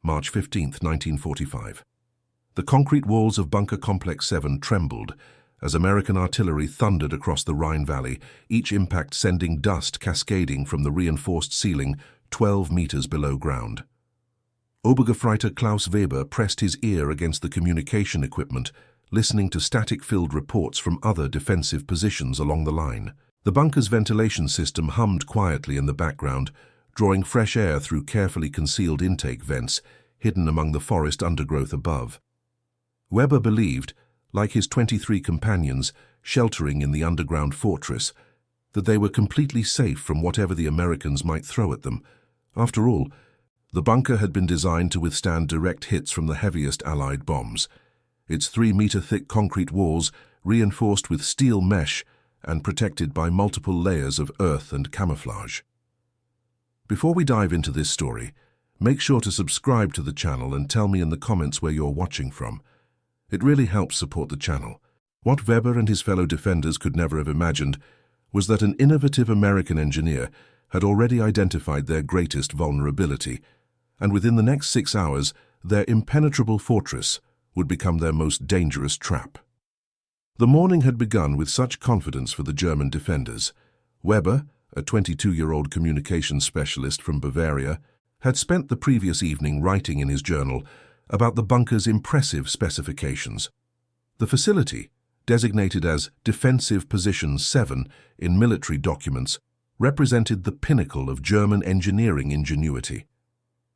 March 15, 1945. The concrete walls of Bunker Complex 7 trembled as American artillery thundered across the Rhine Valley, each impact sending dust cascading from the reinforced ceiling 12 meters below ground. Obergefreiter Klaus Weber pressed his ear against the communication equipment, listening to static-filled reports from other defensive positions along the line. The bunker's ventilation system hummed quietly in the background, drawing fresh air through carefully concealed intake vents hidden among the forest undergrowth above. Weber believed, like his 23 companions sheltering in the underground fortress, that they were completely safe from whatever the Americans might throw at them. After all, the bunker had been designed to withstand direct hits from the heaviest Allied bombs. Its 3-meter-thick concrete walls, reinforced with steel mesh and protected by multiple layers of earth and camouflage. Before we dive into this story, make sure to subscribe to the channel and tell me in the comments where you're watching from. It really helps support the channel. What Weber and his fellow defenders could never have imagined was that an innovative American engineer had already identified their greatest vulnerability, and within the next 6 hours, their impenetrable fortress would become their most dangerous trap. The morning had begun with such confidence for the German defenders. Weber, a 22-year-old communications specialist from Bavaria, had spent the previous evening writing in his journal about the bunker's impressive specifications. The facility, designated as Defensive Position 7 in military documents, represented the pinnacle of German engineering ingenuity.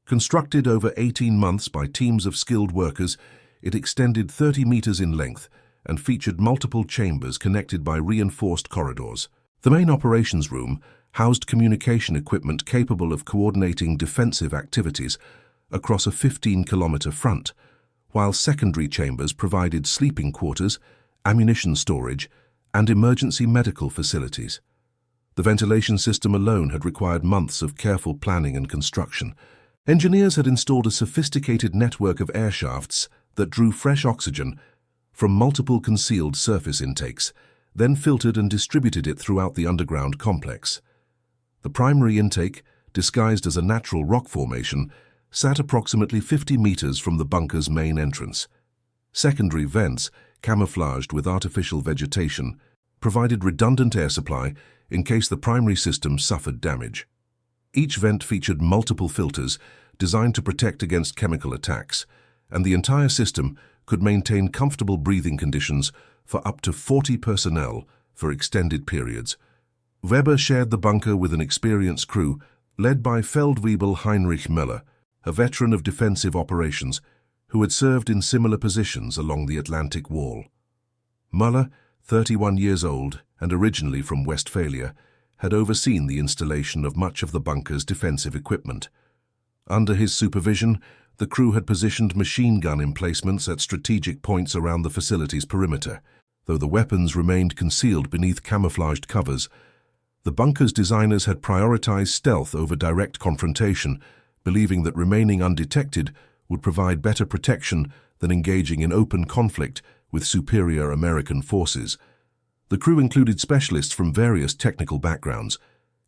Constructed over 18 months by teams of skilled workers, it extended 30 meters in length and featured multiple chambers connected by reinforced corridors. The main operations room housed communication equipment capable of coordinating defensive activities across a 15-kilometer front, while secondary chambers provided sleeping quarters, ammunition storage, and emergency medical facilities. The ventilation system alone had required months of careful planning and construction. Engineers had installed a sophisticated network of air shafts that drew fresh oxygen from multiple concealed surface intakes, then filtered and distributed it throughout the underground complex. The primary intake, disguised as a natural rock formation, sat approximately 50 meters from the bunker's main entrance. Secondary vents, camouflaged with artificial vegetation, provided redundant air supply in case the primary system suffered damage. Each vent featured multiple filters designed to protect against chemical attacks, and the entire system could maintain comfortable breathing conditions for up to 40 personnel for extended periods. Weber shared the bunker with an experienced crew led by Feldwebel Heinrich Müller, a veteran of defensive operations who had served in similar positions along the Atlantic Wall. Müller, 31 years old and originally from Westphalia, had overseen the installation of much of the bunker's defensive equipment. Under his supervision, the crew had positioned machine gun emplacements at strategic points around the facility's perimeter. Though the weapons remained concealed beneath camouflaged covers, the bunker's designers had prioritized stealth over direct confrontation, believing that remaining undetected would provide better protection than engaging in open conflict with superior American forces. The crew included specialists from various technical backgrounds.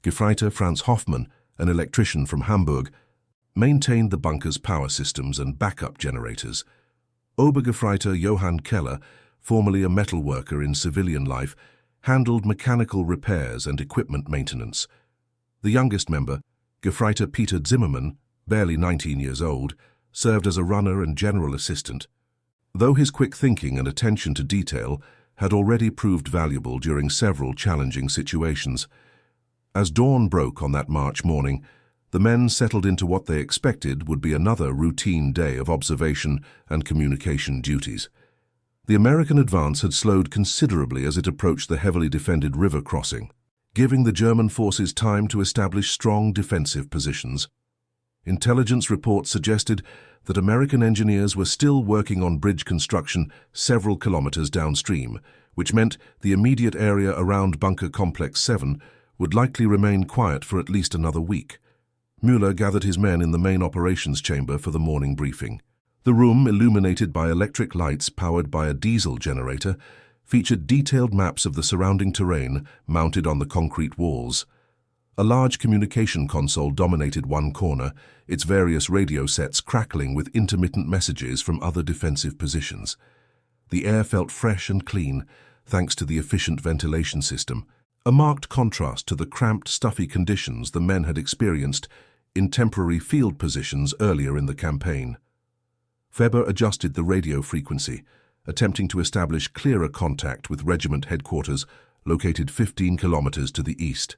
Gefreiter Franz Hoffmann, an electrician from Hamburg, maintained the bunker's power systems and backup generators. Obergefreiter Johann Keller, formerly a metal worker in civilian life, handled mechanical repairs and equipment maintenance. The youngest member, Gefreiter Peter Zimmermann, barely 19 years old, served as a runner and general assistant. Though his quick thinking and attention to detail had already proved valuable during several challenging situations. As dawn broke on that March morning, the men settled into what they expected would be another routine day of observation and communication duties. The American advance had slowed considerably as it approached the heavily defended river crossing, giving the German forces time to establish strong defensive positions. Intelligence reports suggested that American engineers were still working on bridge construction several kilometers downstream, which meant the immediate area around Bunker Complex 7 would likely remain quiet for at least another week. Müller gathered his men in the main operations chamber for the morning briefing. The room, illuminated by electric lights powered by a diesel generator, featured detailed maps of the surrounding terrain mounted on the concrete walls. A large communication console dominated one corner, its various radio sets crackling with intermittent messages from other defensive positions. The air felt fresh and clean, thanks to the efficient ventilation system, a marked contrast to the cramped, stuffy conditions the men had experienced in temporary field positions earlier in the campaign. Weber adjusted the radio frequency, attempting to establish clearer contact with regiment headquarters located 15 kilometers to the east.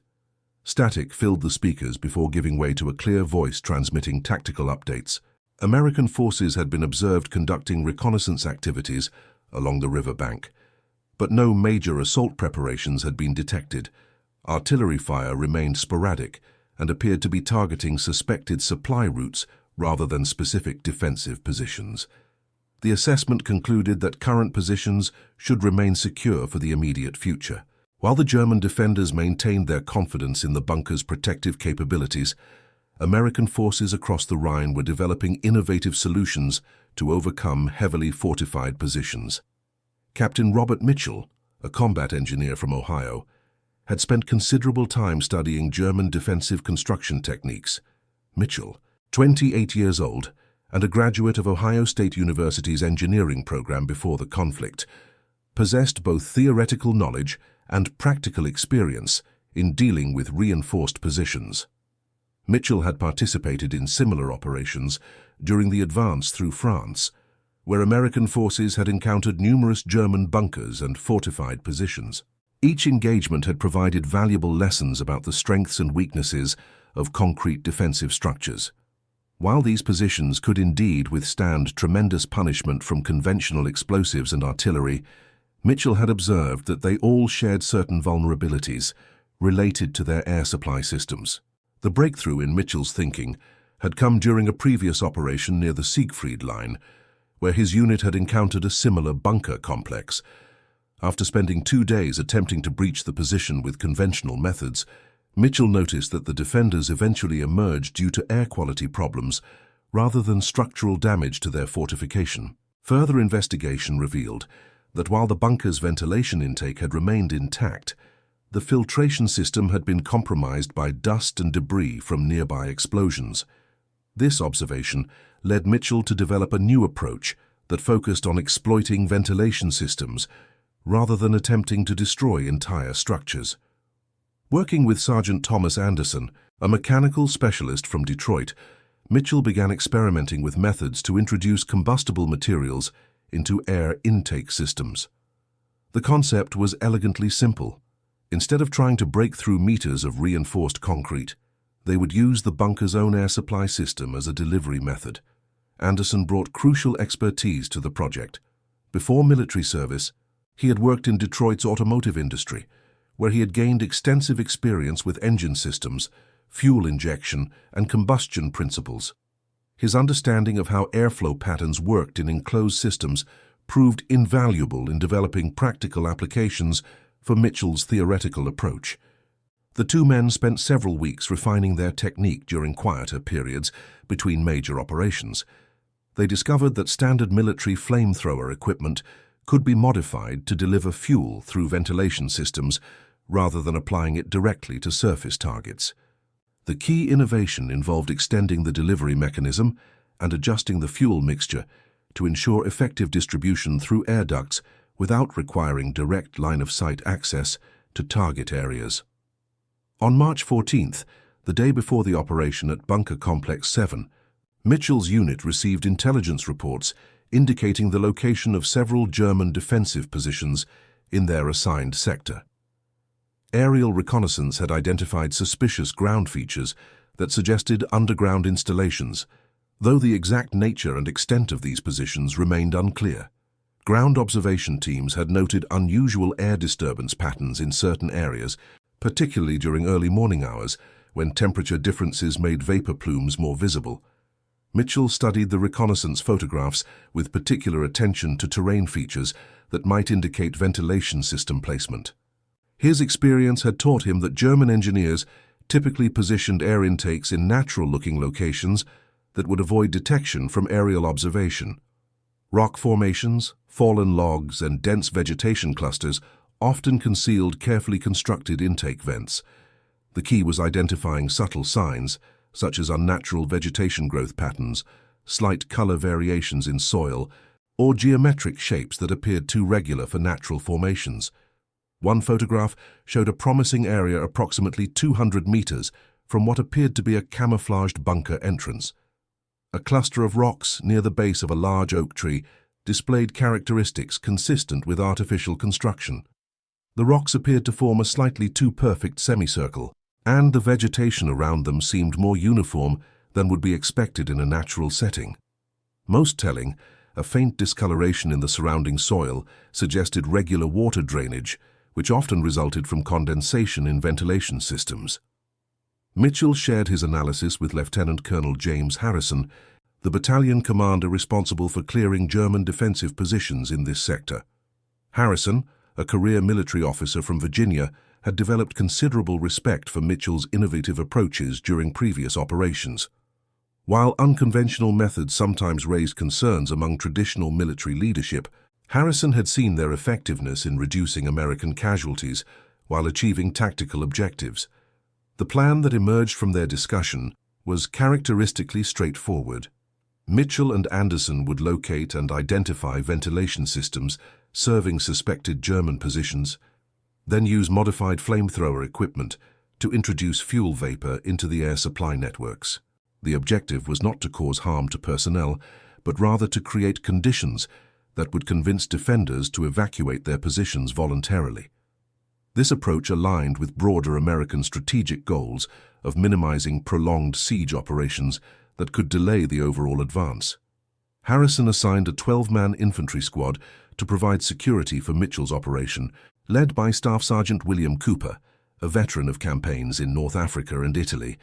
Static filled the speakers before giving way to a clear voice transmitting tactical updates. American forces had been observed conducting reconnaissance activities along the river bank, but no major assault preparations had been detected. Artillery fire remained sporadic and appeared to be targeting suspected supply routes rather than specific defensive positions. The assessment concluded that current positions should remain secure for the immediate future. While the German defenders maintained their confidence in the bunker's protective capabilities, American forces across the Rhine were developing innovative solutions to overcome heavily fortified positions. Captain Robert Mitchell, a combat engineer from Ohio, had spent considerable time studying German defensive construction techniques. Mitchell, 28 years old, and a graduate of Ohio State University's engineering program before the conflict, possessed both theoretical knowledge and practical experience in dealing with reinforced positions. Mitchell had participated in similar operations during the advance through France, where American forces had encountered numerous German bunkers and fortified positions. Each engagement had provided valuable lessons about the strengths and weaknesses of concrete defensive structures. While these positions could indeed withstand tremendous punishment from conventional explosives and artillery, Mitchell had observed that they all shared certain vulnerabilities related to their air supply systems. The breakthrough in Mitchell's thinking had come during a previous operation near the Siegfried Line, where his unit had encountered a similar bunker complex. After spending 2 days attempting to breach the position with conventional methods, Mitchell noticed that the defenders eventually emerged due to air quality problems rather than structural damage to their fortification. Further investigation revealed that while the bunker's ventilation intake had remained intact, the filtration system had been compromised by dust and debris from nearby explosions. This observation led Mitchell to develop a new approach that focused on exploiting ventilation systems rather than attempting to destroy entire structures. Working with Sergeant Thomas Anderson, a mechanical specialist from Detroit, Mitchell began experimenting with methods to introduce combustible materials into air intake systems. The concept was elegantly simple. Instead of trying to break through meters of reinforced concrete, they would use the bunker's own air supply system as a delivery method. Anderson brought crucial expertise to the project. Before military service, he had worked in Detroit's automotive industry, where he had gained extensive experience with engine systems, fuel injection, and combustion principles. His understanding of how airflow patterns worked in enclosed systems proved invaluable in developing practical applications for Mitchell's theoretical approach. The two men spent several weeks refining their technique during quieter periods between major operations. They discovered that standard military flamethrower equipment could be modified to deliver fuel through ventilation systems rather than applying it directly to surface targets. The key innovation involved extending the delivery mechanism and adjusting the fuel mixture to ensure effective distribution through air ducts without requiring direct line-of-sight access to target areas. On March 14th, the day before the operation at Bunker Complex 7, Mitchell's unit received intelligence reports indicating the location of several German defensive positions in their assigned sector. Aerial reconnaissance had identified suspicious ground features that suggested underground installations, though the exact nature and extent of these positions remained unclear. Ground observation teams had noted unusual air disturbance patterns in certain areas, particularly during early morning hours when temperature differences made vapor plumes more visible. Mitchell studied the reconnaissance photographs with particular attention to terrain features that might indicate ventilation system placement. His experience had taught him that German engineers typically positioned air intakes in natural-looking locations that would avoid detection from aerial observation. Rock formations, fallen logs, and dense vegetation clusters often concealed carefully constructed intake vents. The key was identifying subtle signs, such as unnatural vegetation growth patterns, slight color variations in soil, or geometric shapes that appeared too regular for natural formations. One photograph showed a promising area approximately 200 meters from what appeared to be a camouflaged bunker entrance. A cluster of rocks near the base of a large oak tree displayed characteristics consistent with artificial construction. The rocks appeared to form a slightly too perfect semicircle, and the vegetation around them seemed more uniform than would be expected in a natural setting. Most telling, a faint discoloration in the surrounding soil suggested regular water drainage, which often resulted from condensation in ventilation systems. Mitchell shared his analysis with Lieutenant Colonel James Harrison, the battalion commander responsible for clearing German defensive positions in this sector. Harrison, a career military officer from Virginia, had developed considerable respect for Mitchell's innovative approaches during previous operations. While unconventional methods sometimes raised concerns among traditional military leadership, Harrison had seen their effectiveness in reducing American casualties while achieving tactical objectives. The plan that emerged from their discussion was characteristically straightforward. Mitchell and Anderson would locate and identify ventilation systems serving suspected German positions, then use modified flamethrower equipment to introduce fuel vapor into the air supply networks. The objective was not to cause harm to personnel, but rather to create conditions that would convince defenders to evacuate their positions voluntarily. This approach aligned with broader American strategic goals of minimizing prolonged siege operations that could delay the overall advance. Harrison assigned a 12-man infantry squad to provide security for Mitchell's operation, led by Staff Sergeant William Cooper, a veteran of campaigns in North Africa and Italy.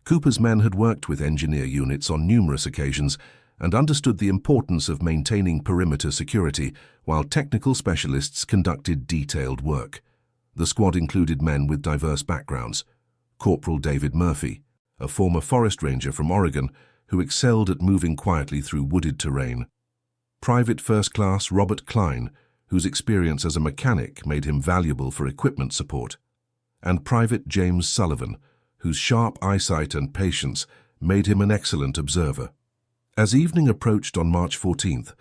Cooper's men had worked with engineer units on numerous occasions and understood the importance of maintaining perimeter security, while technical specialists conducted detailed work. The squad included men with diverse backgrounds. Corporal David Murphy, a former forest ranger from Oregon who excelled at moving quietly through wooded terrain. Private First Class Robert Klein, whose experience as a mechanic made him valuable for equipment support. And Private James Sullivan, whose sharp eyesight and patience made him an excellent observer. As evening approached on March 14th,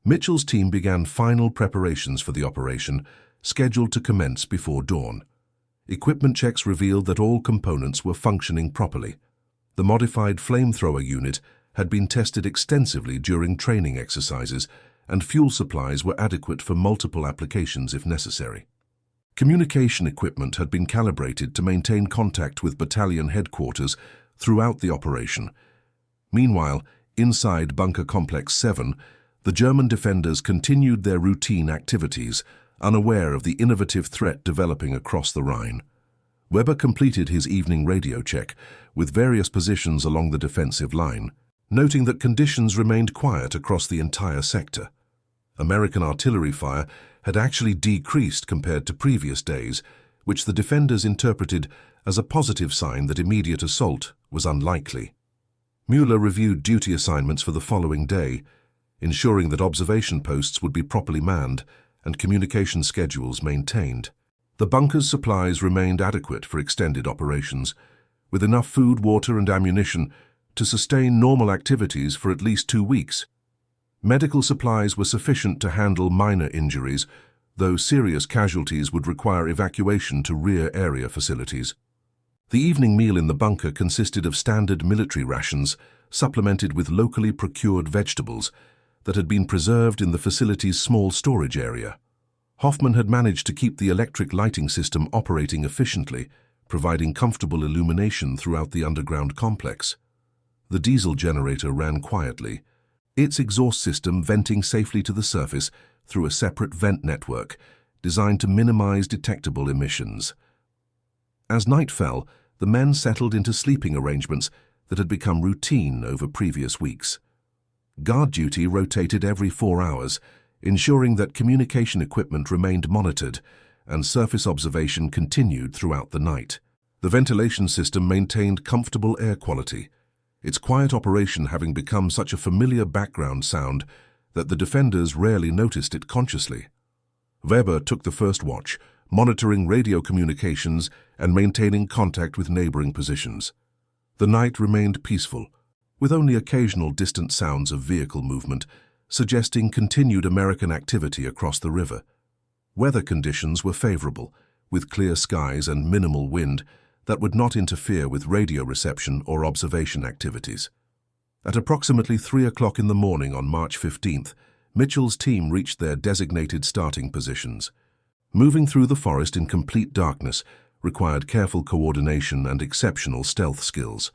Mitchell's team began final preparations for the operation, scheduled to commence before dawn. Equipment checks revealed that all components were functioning properly. The modified flamethrower unit had been tested extensively during training exercises, and fuel supplies were adequate for multiple applications if necessary. Communication equipment had been calibrated to maintain contact with battalion headquarters throughout the operation. Meanwhile, inside Bunker Complex 7, the German defenders continued their routine activities, unaware of the innovative threat developing across the Rhine. Weber completed his evening radio check with various positions along the defensive line, noting that conditions remained quiet across the entire sector. American artillery fire had actually decreased compared to previous days, which the defenders interpreted as a positive sign that immediate assault was unlikely. Mueller reviewed duty assignments for the following day, ensuring that observation posts would be properly manned and communication schedules maintained. The bunker's supplies remained adequate for extended operations, with enough food, water, and ammunition to sustain normal activities for at least 2 weeks. Medical supplies were sufficient to handle minor injuries, though serious casualties would require evacuation to rear area facilities. The evening meal in the bunker consisted of standard military rations, supplemented with locally procured vegetables that had been preserved in the facility's small storage area. Hoffman had managed to keep the electric lighting system operating efficiently, providing comfortable illumination throughout the underground complex. The diesel generator ran quietly, its exhaust system venting safely to the surface through a separate vent network designed to minimize detectable emissions. As night fell, the men settled into sleeping arrangements that had become routine over previous weeks. Guard duty rotated every 4 hours, ensuring that communication equipment remained monitored and surface observation continued throughout the night. The ventilation system maintained comfortable air quality, its quiet operation having become such a familiar background sound that the defenders rarely noticed it consciously. Weber took the first watch, monitoring radio communications and maintaining contact with neighboring positions. The night remained peaceful, with only occasional distant sounds of vehicle movement, suggesting continued American activity across the river. Weather conditions were favorable, with clear skies and minimal wind that would not interfere with radio reception or observation activities. At approximately 3 o'clock in the morning on March 15th, Mitchell's team reached their designated starting positions. Moving through the forest in complete darkness required careful coordination and exceptional stealth skills.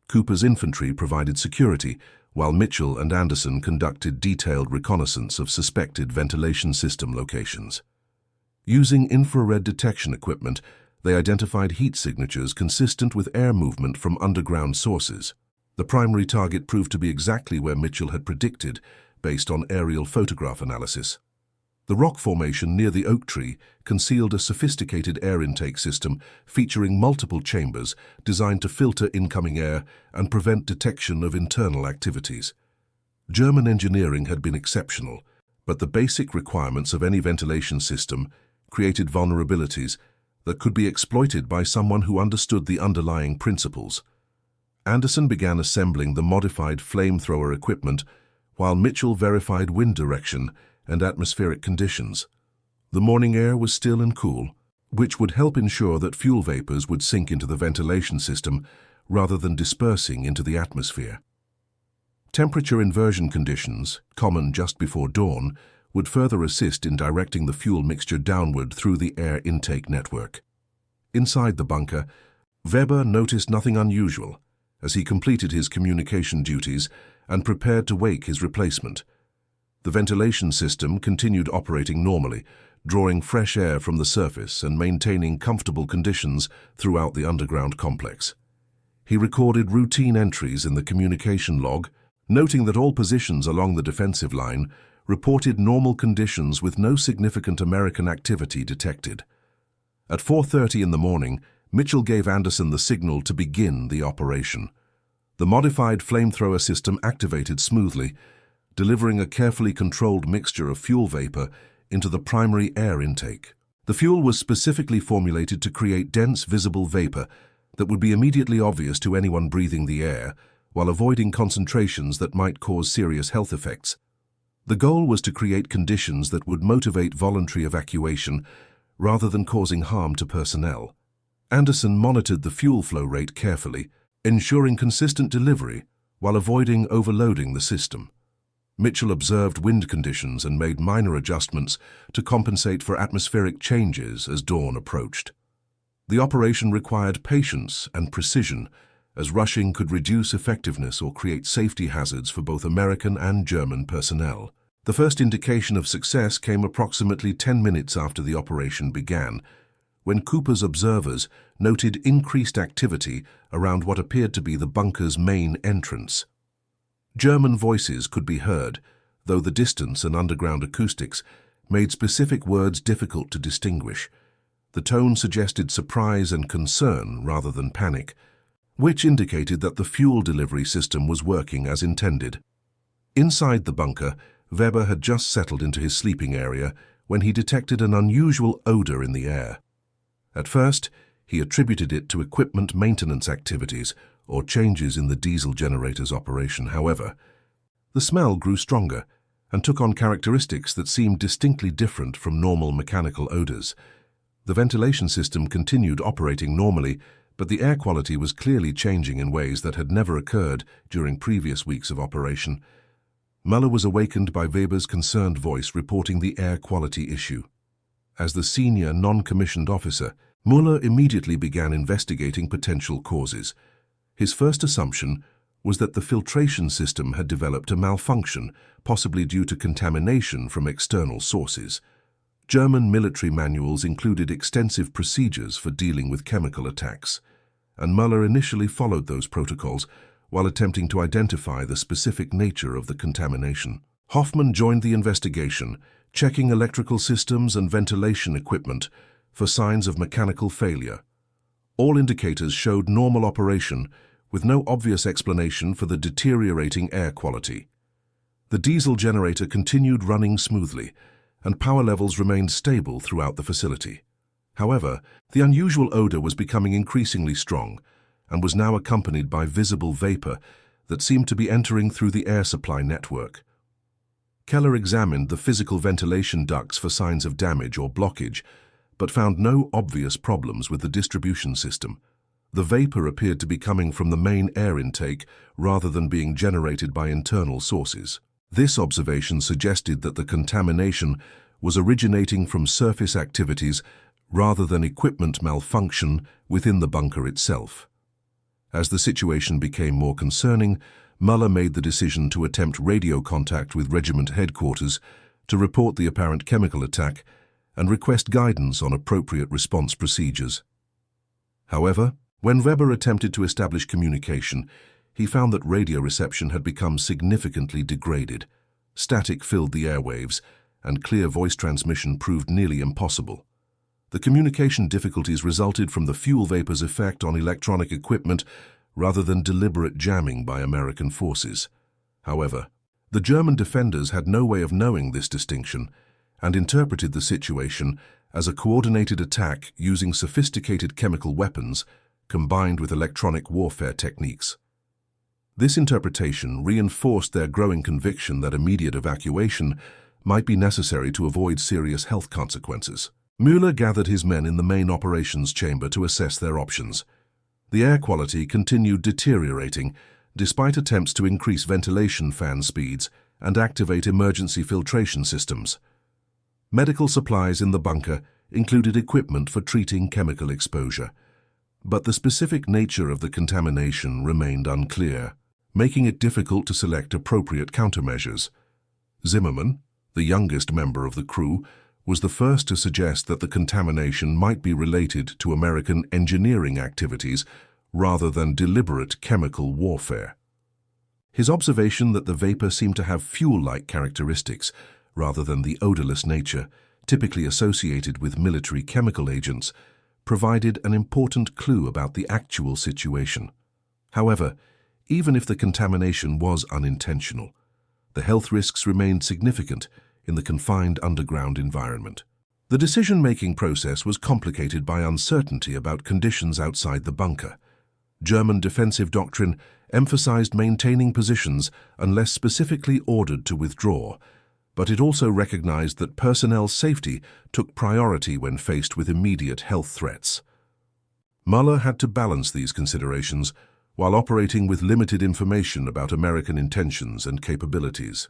Cooper's infantry provided security, while Mitchell and Anderson conducted detailed reconnaissance of suspected ventilation system locations. Using infrared detection equipment, they identified heat signatures consistent with air movement from underground sources. The primary target proved to be exactly where Mitchell had predicted, based on aerial photograph analysis. The rock formation near the oak tree concealed a sophisticated air intake system featuring multiple chambers designed to filter incoming air and prevent detection of internal activities. German engineering had been exceptional, but the basic requirements of any ventilation system created vulnerabilities that could be exploited by someone who understood the underlying principles. Anderson began assembling the modified Flamethrower equipment, while Mitchell verified wind direction and atmospheric conditions. The morning air was still and cool, which would help ensure that fuel vapors would sink into the ventilation system rather than dispersing into the atmosphere. Temperature inversion conditions, common just before dawn, would further assist in directing the fuel mixture downward through the air intake network. Inside the bunker, Weber noticed nothing unusual as he completed his communication duties and prepared to wake his replacement. The ventilation system continued operating normally, drawing fresh air from the surface and maintaining comfortable conditions throughout the underground complex. He recorded routine entries in the communication log, noting that all positions along the defensive line reported normal conditions with no significant American activity detected. At 4:30 in the morning, Mitchell gave Anderson the signal to begin the operation. The modified Flamethrower system activated smoothly, delivering a carefully controlled mixture of fuel vapor into the primary air intake. The fuel was specifically formulated to create dense, visible vapor that would be immediately obvious to anyone breathing the air, while avoiding concentrations that might cause serious health effects. The goal was to create conditions that would motivate voluntary evacuation rather than causing harm to personnel. Anderson monitored the fuel flow rate carefully, ensuring consistent delivery while avoiding overloading the system. Mitchell observed wind conditions and made minor adjustments to compensate for atmospheric changes as dawn approached. The operation required patience and precision, as rushing could reduce effectiveness or create safety hazards for both American and German personnel. The first indication of success came approximately 10 minutes after the operation began, when Cooper's observers noted increased activity around what appeared to be the bunker's main entrance. German voices could be heard, though the distance and underground acoustics made specific words difficult to distinguish. The tone suggested surprise and concern rather than panic, which indicated that the fuel delivery system was working as intended. Inside the bunker, Weber had just settled into his sleeping area when he detected an unusual odor in the air. At first, he attributed it to equipment maintenance activities or changes in the diesel generator's operation. However, the smell grew stronger and took on characteristics that seemed distinctly different from normal mechanical odors. The ventilation system continued operating normally, but the air quality was clearly changing in ways that had never occurred during previous weeks of operation. Muller was awakened by Weber's concerned voice reporting the air quality issue. As the senior non-commissioned officer, Muller immediately began investigating potential causes. His first assumption was that the filtration system had developed a malfunction, possibly due to contamination from external sources. German military manuals included extensive procedures for dealing with chemical attacks, and Muller initially followed those protocols while attempting to identify the specific nature of the contamination. Hoffman joined the investigation, checking electrical systems and ventilation equipment for signs of mechanical failure. All indicators showed normal operation, with no obvious explanation for the deteriorating air quality. The diesel generator continued running smoothly, and power levels remained stable throughout the facility. However, the unusual odor was becoming increasingly strong and was now accompanied by visible vapor that seemed to be entering through the air supply network. Keller examined the physical ventilation ducts for signs of damage or blockage, but found no obvious problems with the distribution system. The vapor appeared to be coming from the main air intake rather than being generated by internal sources. This observation suggested that the contamination was originating from surface activities rather than equipment malfunction within the bunker itself. As the situation became more concerning, Muller made the decision to attempt radio contact with regiment headquarters to report the apparent chemical attack and request guidance on appropriate response procedures. However, when Weber attempted to establish communication, he found that radio reception had become significantly degraded. Static filled the airwaves, and clear voice transmission proved nearly impossible. The communication difficulties resulted from the fuel vapor's effect on electronic equipment rather than deliberate jamming by American forces. However, the German defenders had no way of knowing this distinction and interpreted the situation as a coordinated attack using sophisticated chemical weapons combined with electronic warfare techniques. This interpretation reinforced their growing conviction that immediate evacuation might be necessary to avoid serious health consequences. Müller gathered his men in the main operations chamber to assess their options. The air quality continued deteriorating, despite attempts to increase ventilation fan speeds and activate emergency filtration systems. Medical supplies in the bunker included equipment for treating chemical exposure, but the specific nature of the contamination remained unclear, making it difficult to select appropriate countermeasures. Zimmermann, the youngest member of the crew, was the first to suggest that the contamination might be related to American engineering activities rather than deliberate chemical warfare. His observation that the vapor seemed to have fuel-like characteristics rather than the odorless nature typically associated with military chemical agents provided an important clue about the actual situation. However, even if the contamination was unintentional, the health risks remained significant in the confined underground environment. The decision-making process was complicated by uncertainty about conditions outside the bunker. German defensive doctrine emphasized maintaining positions unless specifically ordered to withdraw, but it also recognized that personnel safety took priority when faced with immediate health threats. Muller had to balance these considerations while operating with limited information about American intentions and capabilities.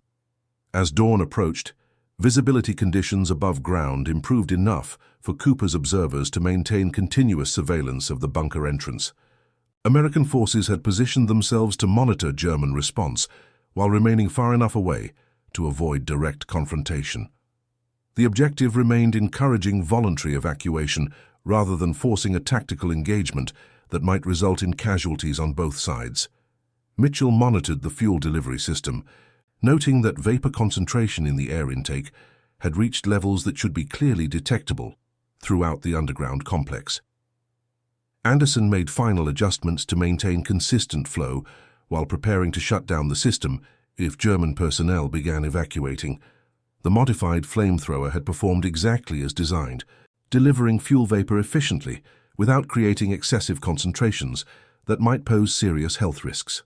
As dawn approached, visibility conditions above ground improved enough for Cooper's observers to maintain continuous surveillance of the bunker entrance. American forces had positioned themselves to monitor German response while remaining far enough away to avoid direct confrontation. The objective remained encouraging voluntary evacuation rather than forcing a tactical engagement that might result in casualties on both sides. Mitchell monitored the fuel delivery system, noting that vapor concentration in the air intake had reached levels that should be clearly detectable throughout the underground complex. Anderson made final adjustments to maintain consistent flow while preparing to shut down the system if German personnel began evacuating. The modified Flamethrower had performed exactly as designed, delivering fuel vapor efficiently without creating excessive concentrations that might pose serious health risks.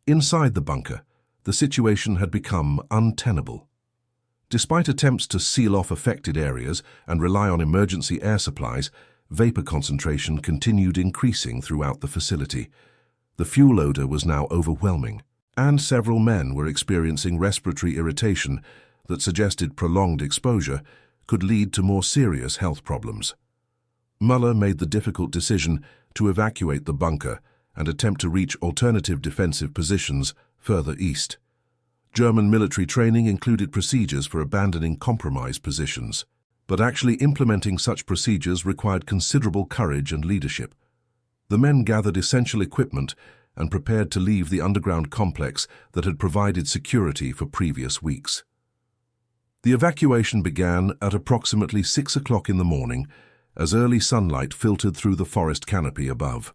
Inside the bunker, the situation had become untenable. Despite attempts to seal off affected areas and rely on emergency air supplies, vapor concentration continued increasing throughout the facility. The fuel odor was now overwhelming, and several men were experiencing respiratory irritation that suggested prolonged exposure could lead to more serious health problems. Muller made the difficult decision to evacuate the bunker and attempt to reach alternative defensive positions further east. German military training included procedures for abandoning compromised positions, but actually implementing such procedures required considerable courage and leadership. The men gathered essential equipment and prepared to leave the underground complex that had provided security for previous weeks. The evacuation began at approximately 6 o'clock in the morning as early sunlight filtered through the forest canopy above.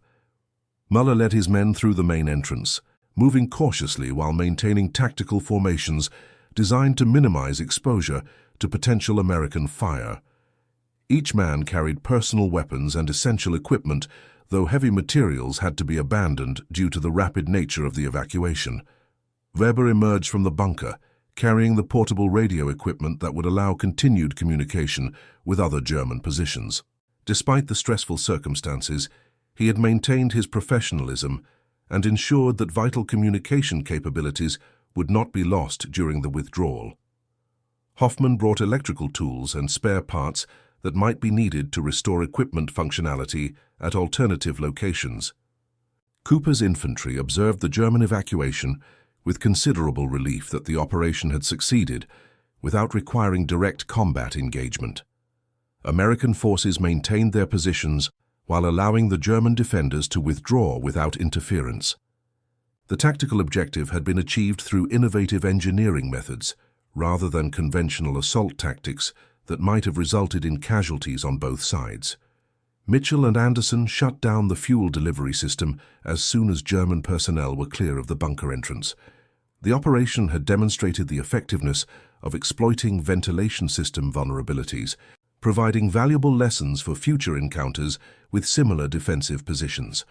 Muller led his men through the main entrance, moving cautiously while maintaining tactical formations designed to minimize exposure to potential American fire. Each man carried personal weapons and essential equipment, though heavy materials had to be abandoned due to the rapid nature of the evacuation. Weber emerged from the bunker, carrying the portable radio equipment that would allow continued communication with other German positions. Despite the stressful circumstances, he had maintained his professionalism and ensured that vital communication capabilities would not be lost during the withdrawal. Hoffman brought electrical tools and spare parts that might be needed to restore equipment functionality at alternative locations. Cooper's infantry observed the German evacuation with considerable relief that the operation had succeeded without requiring direct combat engagement. American forces maintained their positions while allowing the German defenders to withdraw without interference. The tactical objective had been achieved through innovative engineering methods rather than conventional assault tactics that might have resulted in casualties on both sides. Mitchell and Anderson shut down the fuel delivery system as soon as German personnel were clear of the bunker entrance. The operation had demonstrated the effectiveness of exploiting ventilation system vulnerabilities, providing valuable lessons for future encounters with similar defensive positions.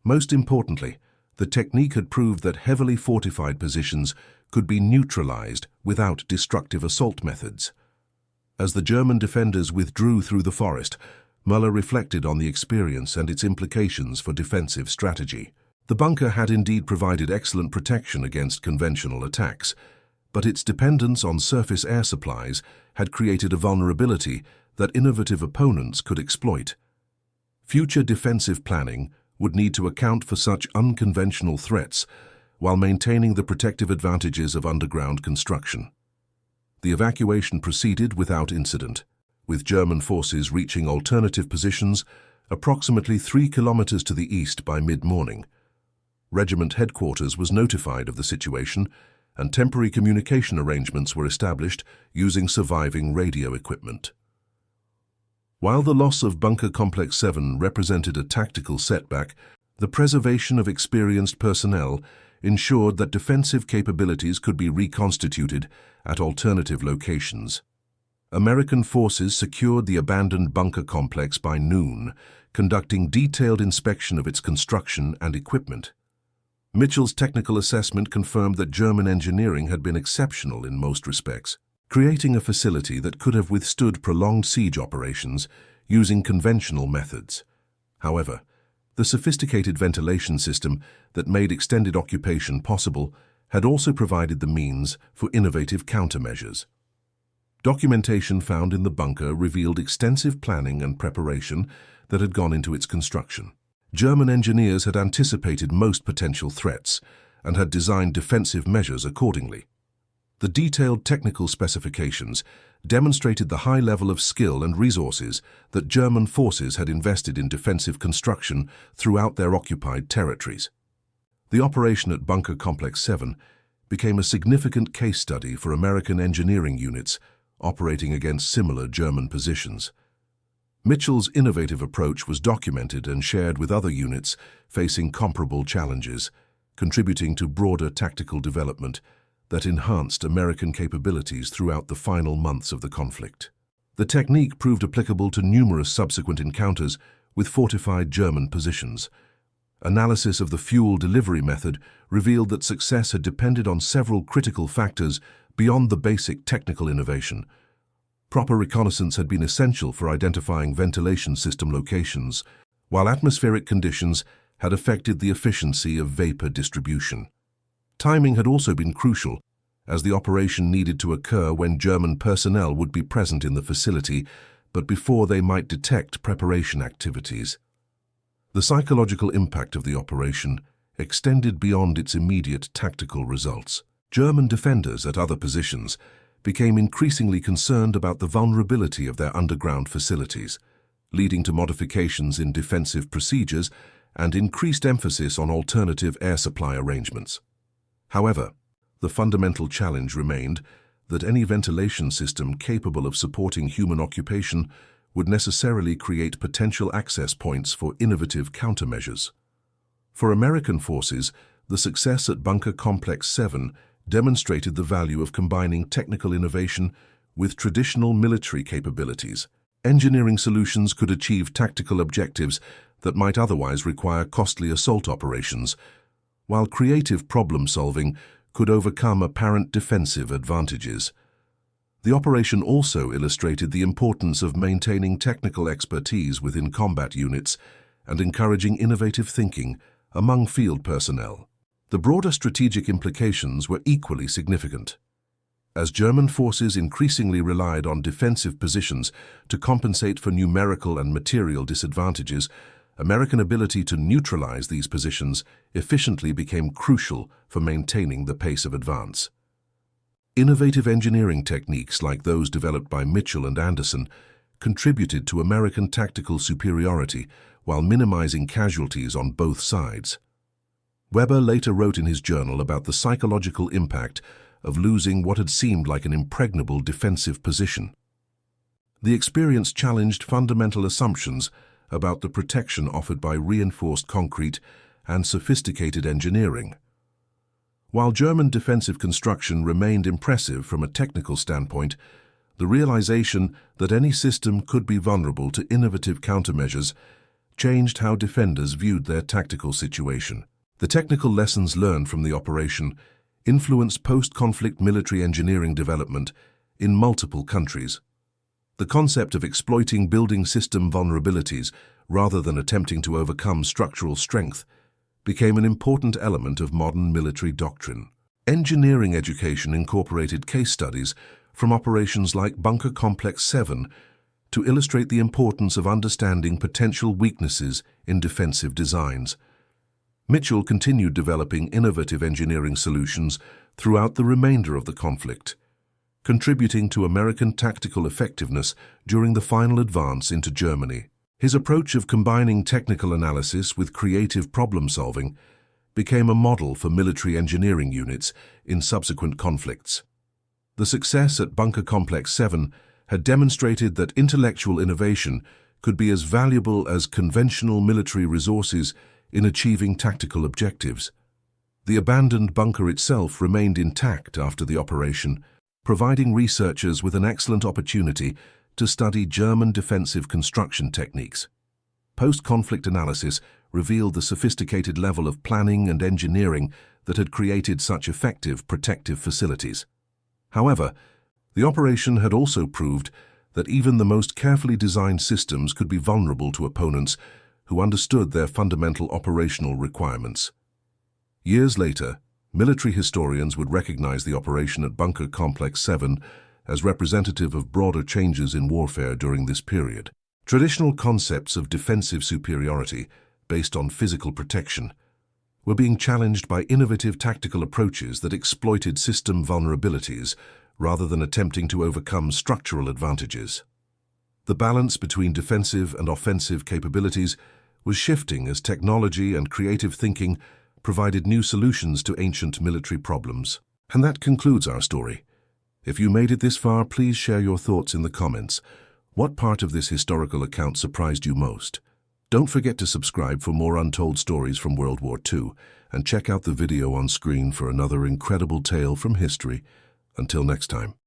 Most importantly, the technique had proved that heavily fortified positions could be neutralized without destructive assault methods. As the German defenders withdrew through the forest, Muller reflected on the experience and its implications for defensive strategy. The bunker had indeed provided excellent protection against conventional attacks, but its dependence on surface air supplies had created a vulnerability that innovative opponents could exploit. Future defensive planning would need to account for such unconventional threats while maintaining the protective advantages of underground construction. The evacuation proceeded without incident, with German forces reaching alternative positions approximately 3 kilometers to the east by mid-morning. Regiment headquarters was notified of the situation, and temporary communication arrangements were established using surviving radio equipment. While the loss of Bunker Complex 7 represented a tactical setback, the preservation of experienced personnel ensured that defensive capabilities could be reconstituted at alternative locations. American forces secured the abandoned bunker complex by noon, conducting detailed inspection of its construction and equipment. Mitchell's technical assessment confirmed that German engineering had been exceptional in most respects, creating a facility that could have withstood prolonged siege operations using conventional methods. However, the sophisticated ventilation system that made extended occupation possible had also provided the means for innovative countermeasures. Documentation found in the bunker revealed extensive planning and preparation that had gone into its construction. German engineers had anticipated most potential threats and had designed defensive measures accordingly. The detailed technical specifications demonstrated the high level of skill and resources that German forces had invested in defensive construction throughout their occupied territories. The operation at Bunker Complex 7 became a significant case study for American engineering units operating against similar German positions. Mitchell's innovative approach was documented and shared with other units facing comparable challenges, contributing to broader tactical development that enhanced American capabilities throughout the final months of the conflict. The technique proved applicable to numerous subsequent encounters with fortified German positions. Analysis of the fuel delivery method revealed that success had depended on several critical factors beyond the basic technical innovation. Proper reconnaissance had been essential for identifying ventilation system locations, while atmospheric conditions had affected the efficiency of vapor distribution. Timing had also been crucial, as the operation needed to occur when German personnel would be present in the facility, but before they might detect preparation activities. The psychological impact of the operation extended beyond its immediate tactical results. German defenders at other positions became increasingly concerned about the vulnerability of their underground facilities, leading to modifications in defensive procedures and increased emphasis on alternative air supply arrangements. However, the fundamental challenge remained that any ventilation system capable of supporting human occupation would necessarily create potential access points for innovative countermeasures. For American forces, the success at Bunker Complex 7 demonstrated the value of combining technical innovation with traditional military capabilities. Engineering solutions could achieve tactical objectives that might otherwise require costly assault operations, while creative problem-solving could overcome apparent defensive advantages. The operation also illustrated the importance of maintaining technical expertise within combat units and encouraging innovative thinking among field personnel. The broader strategic implications were equally significant. As German forces increasingly relied on defensive positions to compensate for numerical and material disadvantages, American ability to neutralize these positions efficiently became crucial for maintaining the pace of advance. Innovative engineering techniques like those developed by Mitchell and Anderson contributed to American tactical superiority while minimizing casualties on both sides. Weber later wrote in his journal about the psychological impact of losing what had seemed like an impregnable defensive position. The experience challenged fundamental assumptions about the protection offered by reinforced concrete and sophisticated engineering. While German defensive construction remained impressive from a technical standpoint, the realization that any system could be vulnerable to innovative countermeasures changed how defenders viewed their tactical situation. The technical lessons learned from the operation influenced post-conflict military engineering development in multiple countries. The concept of exploiting building system vulnerabilities rather than attempting to overcome structural strength became an important element of modern military doctrine. Engineering education incorporated case studies from operations like Bunker Complex 7 to illustrate the importance of understanding potential weaknesses in defensive designs. Mitchell continued developing innovative engineering solutions throughout the remainder of the conflict, contributing to American tactical effectiveness during the final advance into Germany. His approach of combining technical analysis with creative problem-solving became a model for military engineering units in subsequent conflicts. The success at Bunker Complex 7 had demonstrated that intellectual innovation could be as valuable as conventional military resources in achieving tactical objectives. The abandoned bunker itself remained intact after the operation, providing researchers with an excellent opportunity to study German defensive construction techniques. Post-conflict analysis revealed the sophisticated level of planning and engineering that had created such effective protective facilities. However, the operation had also proved that even the most carefully designed systems could be vulnerable to opponents who understood their fundamental operational requirements. Years later, military historians would recognize the operation at Bunker Complex 7 as representative of broader changes in warfare during this period. Traditional concepts of defensive superiority, based on physical protection, were being challenged by innovative tactical approaches that exploited system vulnerabilities rather than attempting to overcome structural advantages. The balance between defensive and offensive capabilities was shifting as technology and creative thinking provided new solutions to ancient military problems. And that concludes our story. If you made it this far, please share your thoughts in the comments. What part of this historical account surprised you most? Don't forget to subscribe for more untold stories from World War II, and check out the video on screen for another incredible tale from history. Until next time.